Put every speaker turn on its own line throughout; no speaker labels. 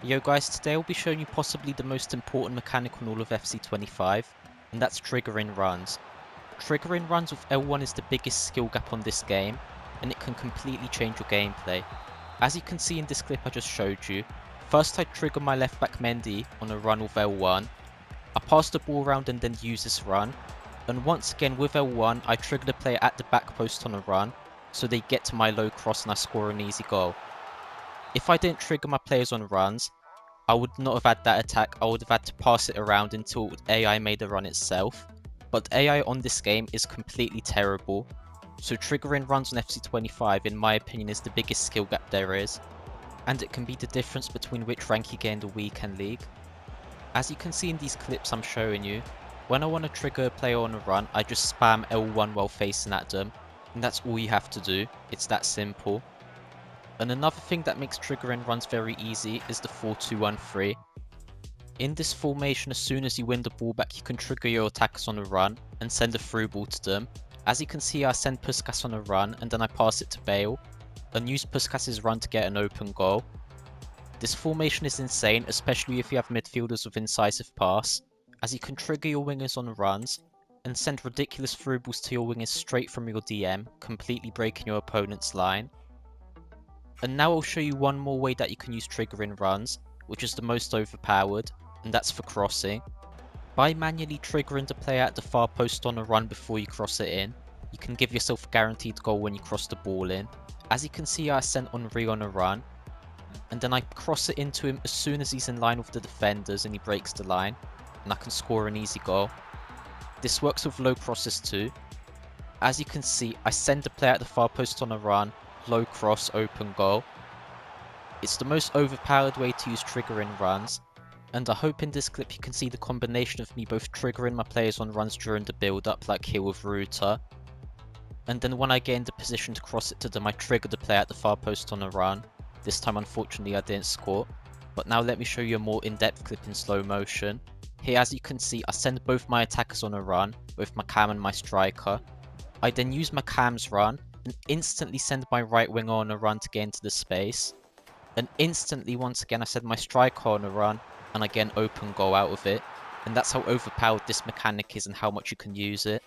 Yo guys, today I'll be showing you possibly the most important mechanic on all of FC25, and that's triggering runs. Triggering runs with L1 is the biggest skill gap on this game, and it can completely change your gameplay. As you can see in this clip I just showed you, first I trigger my left back Mendy on a run with L1, I pass the ball around and then use this run, and once again with L1 I trigger the player at the back post on a run, so they get to my low cross and I score an easy goal. If I didn't trigger my players on runs, I would not have had that attack, I would have had to pass it around until AI made a run itself. But AI on this game is completely terrible, so triggering runs on FC25 in my opinion is the biggest skill gap there is, and it can be the difference between which rank you get in the weekend league. As you can see in these clips I'm showing you, when I want to trigger a player on a run, I just spam L1 while facing at them, and that's all you have to do, it's that simple. And another thing that makes triggering runs very easy is the 4-2-1-3. In this formation, as soon as you win the ball back, you can trigger your attackers on a run and send a through ball to them. As you can see, I send Puskas on a run and then I pass it to Bale, and use Puskas' run to get an open goal. This formation is insane, especially if you have midfielders with incisive pass, as you can trigger your wingers on runs and send ridiculous through balls to your wingers straight from your DM, completely breaking your opponent's line. And now I'll show you one more way that you can use triggering runs, which is the most overpowered, and that's for crossing. By manually triggering the player at the far post on a run before you cross it in, you can give yourself a guaranteed goal when you cross the ball in. As you can see, I sent Henry on a run, and then I cross it into him as soon as he's in line with the defenders and he breaks the line, and I can score an easy goal. This works with low crosses too. As you can see, I send the player at the far post on a run, low cross, open goal. It's the most overpowered way to use triggering runs, and I hope in this clip you can see the combination of me both triggering my players on runs during the build up like here with Ruta, and then when I get in the position to cross it to them I trigger the player at the far post on a run. This time unfortunately I didn't score, but now let me show you a more in-depth clip in slow motion. Here as you can see I send both my attackers on a run, both my cam and my striker. I then use my cam's run and instantly send my right winger on a run to get into the space. And instantly once again I send my striker on a run and I get an open goal out of it. And that's how overpowered this mechanic is and how much you can use it.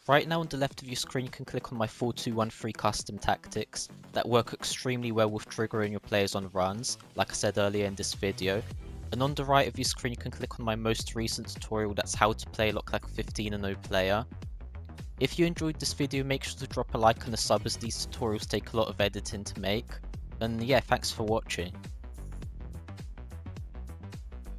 Right now on the left of your screen you can click on my 4-2-1-3 custom tactics that work extremely well with triggering your players on runs, like I said earlier in this video. And on the right of your screen you can click on my most recent tutorial that's how to play look like a 15-0 player. If you enjoyed this video, make sure to drop a like and a sub as these tutorials take a lot of editing to make. And yeah, thanks for watching.